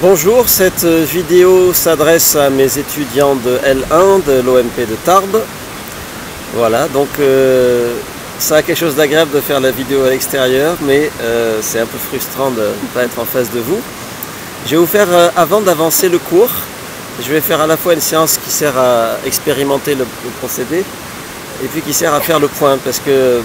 Bonjour, cette vidéo s'adresse à mes étudiants de L1 de l'OMP de Tarbes. Voilà, donc ça a quelque chose d'agréable de faire la vidéo à l'extérieur, mais c'est un peu frustrant de ne pas être en face de vous. Je vais vous faire, avant d'avancer le cours, je vais faire à la fois une séance qui sert à expérimenter le procédé et puis qui sert à faire le point, parce que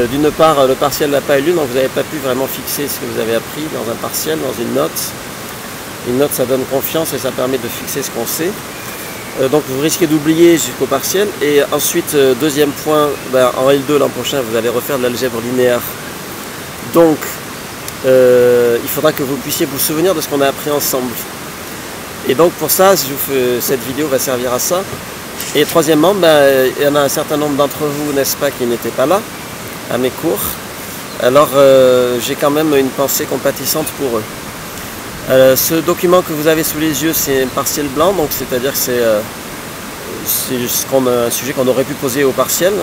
d'une part le partiel n'a pas eu lieu, donc vous n'avez pas pu vraiment fixer ce que vous avez appris dans un partiel, dans une note. Une note, ça donne confiance et ça permet de fixer ce qu'on sait. Donc vous risquez d'oublier jusqu'au partiel. Et ensuite, deuxième point, en L2 l'an prochain, vous allez refaire de l'algèbre linéaire. Donc, il faudra que vous puissiez vous souvenir de ce qu'on a appris ensemble. Et donc pour ça, cette vidéo va servir à ça. Et troisièmement, il y en a un certain nombre d'entre vous, n'est-ce pas, qui n'étaient pas là à mes cours. Alors j'ai quand même une pensée compatissante pour eux. Ce document que vous avez sous les yeux, c'est un partiel blanc, donc c'est-à-dire que c'est un sujet qu'on aurait pu poser au partiel.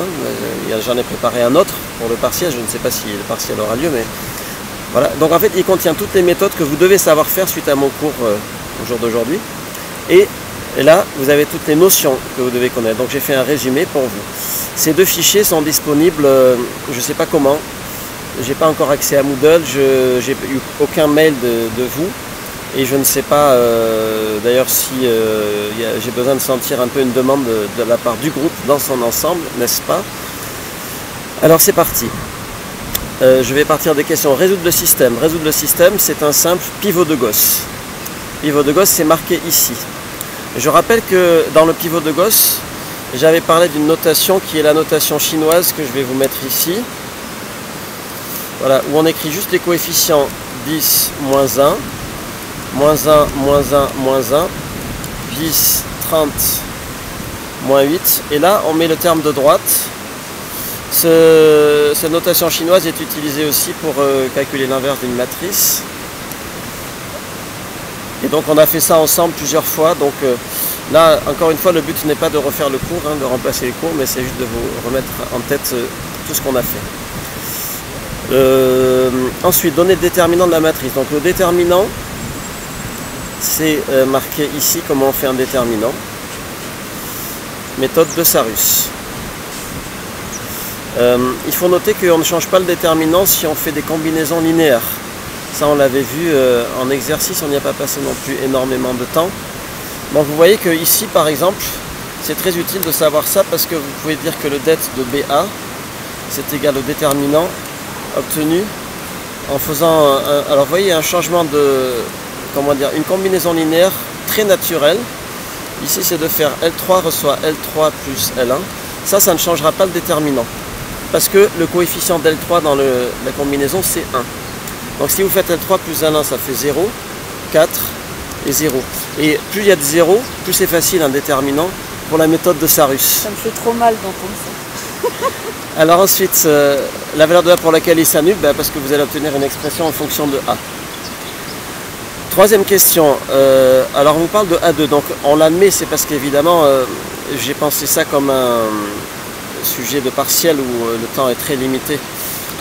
J'en ai préparé un autre pour le partiel, je ne sais pas si le partiel aura lieu, mais voilà. Donc en fait, il contient toutes les méthodes que vous devez savoir faire suite à mon cours au jour d'aujourd'hui. Et là, vous avez toutes les notions que vous devez connaître. Donc j'ai fait un résumé pour vous. Ces deux fichiers sont disponibles, je ne sais pas comment. J'ai pas encore accès à Moodle, j'ai eu aucun mail de vous. Et je ne sais pas d'ailleurs si j'ai besoin de sentir un peu une demande de la part du groupe dans son ensemble, n'est-ce pas? Alors c'est parti. Je vais partir des questions. Résoudre le système. Résoudre le système, c'est un simple pivot de Gauss. Pivot de Gauss, c'est marqué ici. Je rappelle que dans le pivot de Gauss, j'avais parlé d'une notation qui est la notation chinoise que je vais vous mettre ici. Voilà, où on écrit juste les coefficients 10, moins 1. Moins 1, moins 1, moins 1, 10, 30, moins 8. Et là, on met le terme de droite. Cette notation chinoise est utilisée aussi pour calculer l'inverse d'une matrice. Et donc, on a fait ça ensemble plusieurs fois. Donc là, encore une fois, le but n'est pas de refaire le cours, de remplacer les cours, mais c'est juste de vous remettre en tête tout ce qu'on a fait. Ensuite, donner le déterminant de la matrice. Donc, le déterminant, c'est marqué ici comment on fait un déterminant. Méthode de Sarus. Il faut noter qu'on ne change pas le déterminant si on fait des combinaisons linéaires. Ça, on l'avait vu en exercice, on n'y a pas passé non plus énormément de temps. Donc vous voyez que ici, par exemple, c'est très utile de savoir ça parce que vous pouvez dire que le det de BA, c'est égal au déterminant obtenu en faisant alors vous voyez un changement de, comment dire, une combinaison linéaire très naturelle. Ici c'est de faire L3 reçoit L3 plus L1. Ça ne changera pas le déterminant. Parce que le coefficient d'L3 dans la combinaison c'est 1. Donc si vous faites L3 plus L1, ça fait 0, 4 et 0. Et plus il y a de 0, plus c'est facile un déterminant pour la méthode de Sarus. Ça me fait trop mal d'entendre ça. Alors ensuite, la valeur de A pour laquelle il s'annule, parce que vous allez obtenir une expression en fonction de A. Troisième question, alors on vous parle de A2, donc on l'admet, c'est parce qu'évidemment j'ai pensé ça comme un sujet de partiel où le temps est très limité.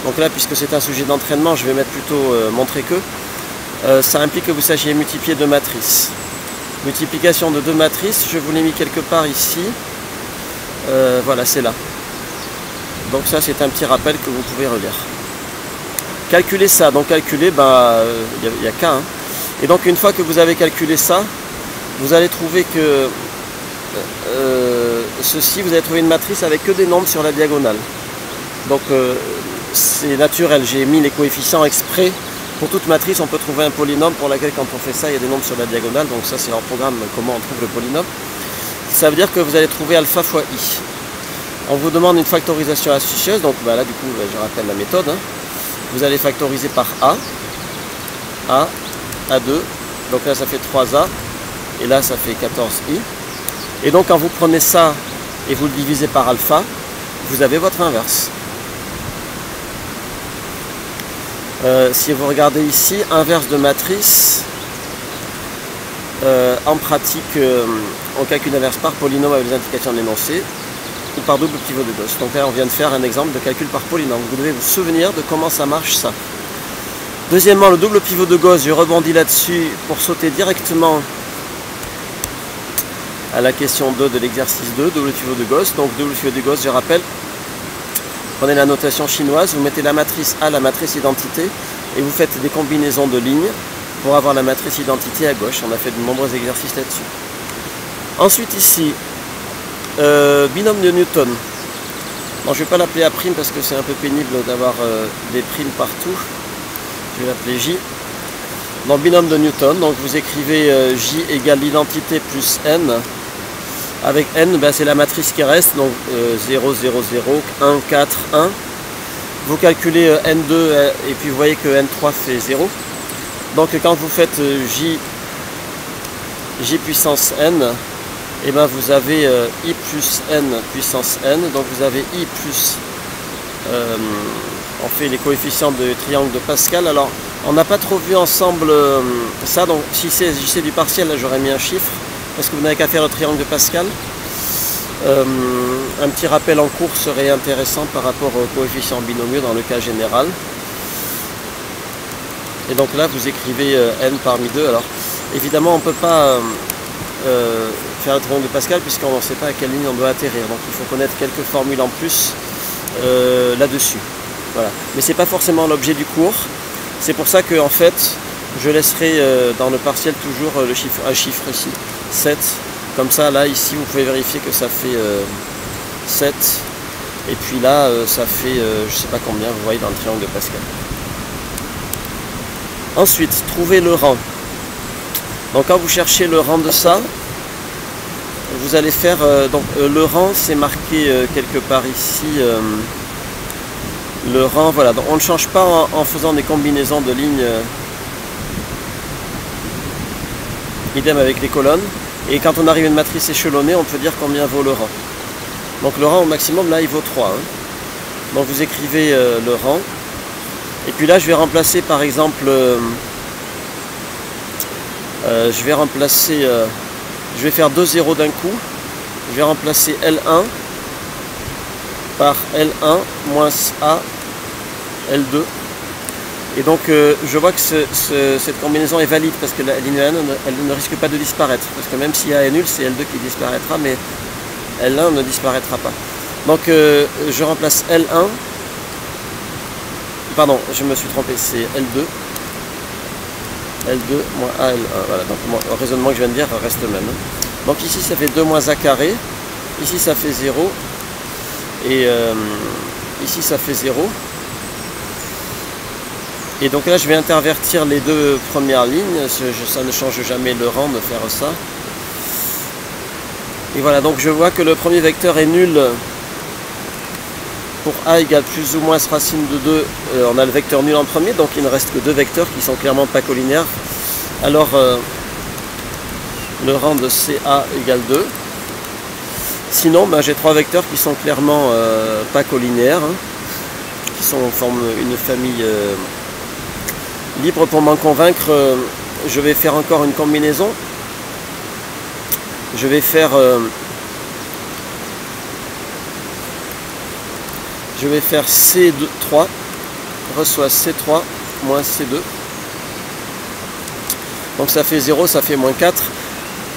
Donc là, puisque c'est un sujet d'entraînement, je vais mettre plutôt montrer que ça implique que vous sachiez multiplier deux matrices. Multiplication de deux matrices, je vous l'ai mis quelque part ici, voilà c'est là. Donc ça c'est un petit rappel que vous pouvez relire. Calculer ça, donc calculer, il n'y a qu'à. Et donc une fois que vous avez calculé ça, vous allez trouver que ceci, vous allez trouver une matrice avec que des nombres sur la diagonale. Donc c'est naturel, j'ai mis les coefficients exprès. Pour toute matrice, on peut trouver un polynôme pour laquelle quand on fait ça, il y a des nombres sur la diagonale. Donc ça c'est en programme comment on trouve le polynôme. Ça veut dire que vous allez trouver alpha fois i. On vous demande une factorisation astucieuse, donc là du coup je rappelle la méthode. Vous allez factoriser par A, A2, donc là ça fait 3A, et là ça fait 14i. Et donc quand vous prenez ça et vous le divisez par alpha, vous avez votre inverse. Si vous regardez ici, inverse de matrice, en pratique on calcule l'inverse par polynôme avec les indications de l'énoncé, ou par double pivot de Gauss. Donc là on vient de faire un exemple de calcul par polynôme. Vous devez vous souvenir de comment ça marche ça. Deuxièmement, le double pivot de Gauss, je rebondis là-dessus pour sauter directement à la question 2 de l'exercice 2, double pivot de Gauss. Donc double pivot de Gauss, je rappelle, prenez la notation chinoise, vous mettez la matrice A, la matrice identité, et vous faites des combinaisons de lignes pour avoir la matrice identité à gauche. On a fait de nombreux exercices là-dessus. Ensuite ici, binôme de Newton. Bon, je ne vais pas l'appeler A' parce que c'est un peu pénible d'avoir des primes partout. Je vais l'appeler J. Dans binôme de Newton, donc vous écrivez J égale l'identité plus N. Avec N, ben, c'est la matrice qui reste, donc 0, 0, 0, 1, 4, 1. Vous calculez N2 et puis vous voyez que N3 fait 0. Donc quand vous faites J puissance N, et ben vous avez I plus N puissance N. Donc vous avez I plus... on fait les coefficients de triangle de Pascal. Alors, on n'a pas trop vu ensemble ça, donc si c'est du partiel, là j'aurais mis un chiffre, parce que vous n'avez qu'à faire le triangle de Pascal. Un petit rappel en cours serait intéressant par rapport aux coefficients binomiaux dans le cas général. Et donc là, vous écrivez n parmi 2. Alors, évidemment, on ne peut pas faire le triangle de Pascal, puisqu'on ne sait pas à quelle ligne on doit atterrir. Donc, il faut connaître quelques formules en plus là-dessus. Voilà. Mais ce n'est pas forcément l'objet du cours. C'est pour ça que en fait, je laisserai dans le partiel toujours un chiffre ici, 7. Comme ça, là, ici, vous pouvez vérifier que ça fait 7. Et puis là, ça fait, je ne sais pas combien, vous voyez, dans le triangle de Pascal. Ensuite, trouvez le rang. Donc quand vous cherchez le rang de ça, vous allez faire, le rang, c'est marqué quelque part ici. Le rang, voilà, donc on ne change pas en faisant des combinaisons de lignes. Idem avec les colonnes. Et quand on arrive à une matrice échelonnée, on peut dire combien vaut le rang. Donc le rang au maximum, là, il vaut 3. Hein. Donc vous écrivez le rang. Et puis là, je vais remplacer, par exemple, je vais faire 2 zéros d'un coup. Je vais remplacer L1 par L1 moins A L2. Et donc je vois que cette combinaison est valide parce que la ligne N elle ne risque pas de disparaître. Parce que même si A est nul, c'est L2 qui disparaîtra, mais L1 ne disparaîtra pas. Donc je remplace L1. Pardon, je me suis trompé, c'est L2. L2 moins AL1. Voilà, donc le raisonnement que je viens de dire reste le même. Donc ici ça fait 2 moins A carré. Ici ça fait 0. Et ici ça fait 0. Et donc là je vais intervertir les deux premières lignes, ça ne change jamais le rang de faire ça. Et voilà, donc je vois que le premier vecteur est nul pour A égale plus ou moins racine de 2, on a le vecteur nul en premier, donc il ne reste que deux vecteurs qui sont clairement pas collinaires. Alors le rang de CA égale 2. Sinon ben, j'ai trois vecteurs qui sont clairement pas collinaires, hein, qui forment une famille libre. Pour m'en convaincre, je vais faire encore une combinaison. Je vais faire C3 reçoit C3 moins C2. Donc ça fait 0, ça fait moins 4.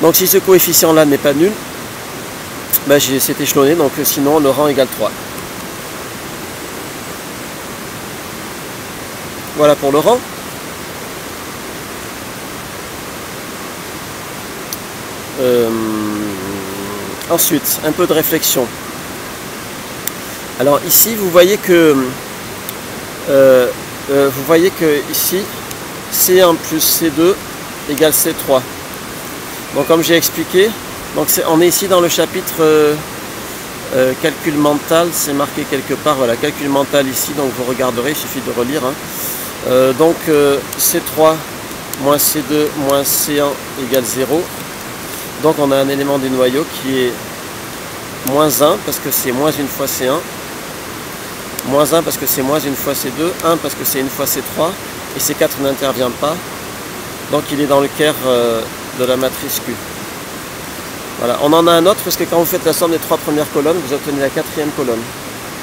Donc si ce coefficient là n'est pas nul, ben c'est échelonné, donc sinon le rang égale 3. Voilà pour le rang. Ensuite, un peu de réflexion. Alors ici, vous voyez que ici, C1 plus C2 égale C3. Donc comme j'ai expliqué, donc on est ici dans le chapitre calcul mental, c'est marqué quelque part, voilà, calcul mental ici, donc vous regarderez, il suffit de relire. Hein. Donc C3 moins C2 moins C1 égale 0. Donc on a un élément du noyau qui est moins 1 parce que c'est moins 1 fois C1, moins 1 parce que c'est moins 1 fois C2, 1 parce que c'est 1 fois C3, et C4 n'intervient pas. Donc il est dans le caire de la matrice Q. Voilà, on en a un autre parce que quand vous faites la somme des trois premières colonnes, vous obtenez la quatrième colonne.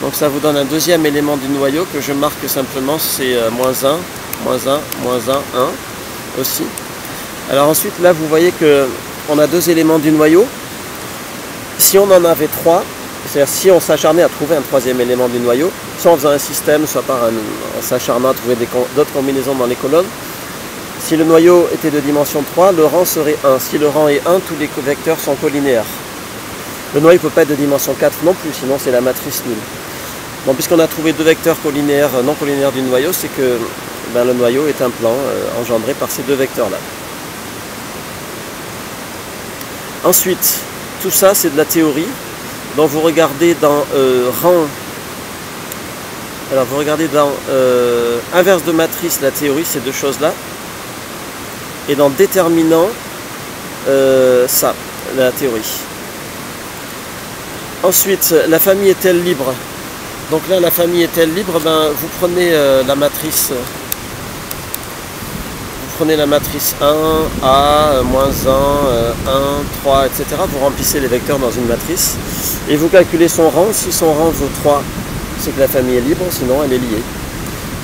Donc ça vous donne un deuxième élément du noyau que je marque simplement, c'est moins 1, moins 1, moins 1, 1 aussi. Alors ensuite, là, vous voyez qu'on a deux éléments du noyau. Si on en avait trois, c'est-à-dire si on s'acharnait à trouver un troisième élément du noyau, soit en faisant un système, soit en s'acharnant à trouver d'autres combinaisons dans les colonnes, si le noyau était de dimension 3, le rang serait 1. Si le rang est 1, tous les vecteurs sont collinéaires. Le noyau ne peut pas être de dimension 4 non plus, sinon c'est la matrice nulle. Donc puisqu'on a trouvé deux vecteurs collinaires, non collinaires du noyau, c'est que le noyau est un plan engendré par ces deux vecteurs-là. Ensuite, tout ça c'est de la théorie. Donc vous regardez dans rang, alors vous regardez dans inverse de matrice, la théorie, ces deux choses-là. Et dans déterminant, ça, la théorie. Ensuite, la famille est-elle libre? Donc là, la famille est-elle libre? Vous prenez la matrice. Vous prenez la matrice 1, A, moins 1, 1, 3, etc. Vous remplissez les vecteurs dans une matrice. Et vous calculez son rang. Si son rang vaut 3, c'est que la famille est libre, sinon elle est liée.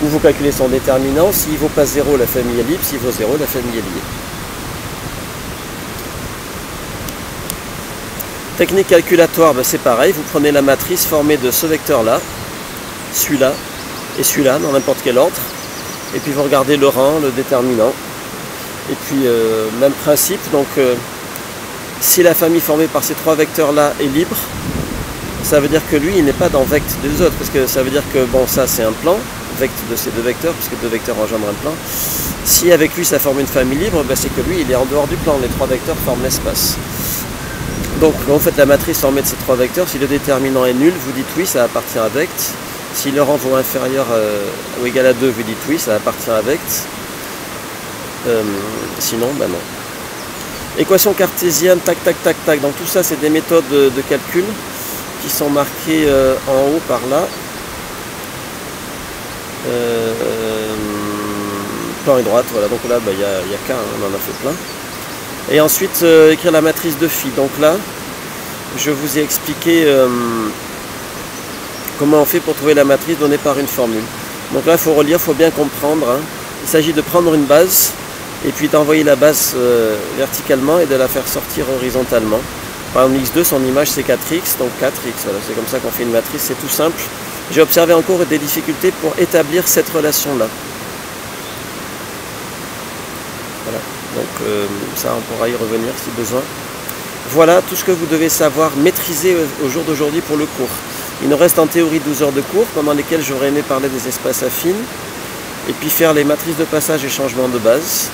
Ou vous calculez son déterminant. S'il ne vaut pas 0, la famille est libre. S'il vaut 0, la famille est liée. Technique calculatoire, c'est pareil. Vous prenez la matrice formée de ce vecteur-là, celui-là et celui-là, dans n'importe quel ordre. Et puis vous regardez le rang, le déterminant. Et puis, même principe. Donc, si la famille formée par ces trois vecteurs-là est libre, ça veut dire que lui, il n'est pas dans vect des autres. Parce que ça veut dire que, bon, ça c'est un plan, vect de ces deux vecteurs, puisque deux vecteurs engendrent un plan. Si avec lui, ça forme une famille libre, c'est que lui, il est en dehors du plan. Les trois vecteurs forment l'espace. Donc, quand vous faites la matrice formée de ces trois vecteurs, si le déterminant est nul, vous dites oui, ça appartient à vect. Si le rang vaut inférieur ou égal à 2, vous dites oui, ça appartient à vect. Sinon, non. Équation cartésienne, tac, tac, tac, tac. Donc tout ça, c'est des méthodes de calcul qui sont marquées en haut par là. Plan et droite, voilà. Donc là, il y a qu'un, on en a fait plein. Et ensuite, écrire la matrice de phi. Donc là, je vous ai expliqué comment on fait pour trouver la matrice donnée par une formule. Donc là, il faut relire, il faut bien comprendre. Il s'agit de prendre une base et puis d'envoyer la base verticalement et de la faire sortir horizontalement. Par exemple, x2, son image c'est 4x, donc 4x. Voilà, c'est comme ça qu'on fait une matrice, c'est tout simple. J'ai observé encore des difficultés pour établir cette relation-là. Voilà. Donc ça, on pourra y revenir si besoin. Voilà tout ce que vous devez savoir maîtriser au jour d'aujourd'hui pour le cours. Il nous reste en théorie 12 heures de cours, pendant lesquelles j'aurais aimé parler des espaces affines, et puis faire les matrices de passage et changement de base.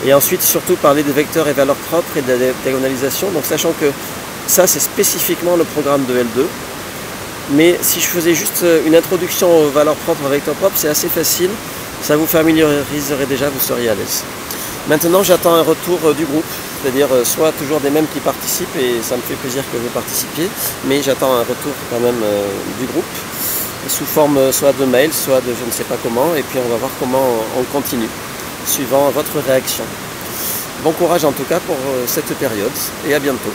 Et ensuite, surtout, parler des vecteurs et valeurs propres et de la diagonalisation. Donc sachant que ça, c'est spécifiquement le programme de L2. Mais si je faisais juste une introduction aux valeurs propres, aux vecteurs propres, c'est assez facile. Ça vous familiariserait déjà, vous seriez à l'aise. Maintenant, j'attends un retour du groupe, c'est-à-dire soit toujours des mêmes qui participent, et ça me fait plaisir que vous participiez, mais j'attends un retour quand même du groupe, sous forme soit de mail, soit de je ne sais pas comment, et puis on va voir comment on continue, suivant votre réaction. Bon courage en tout cas pour cette période, et à bientôt.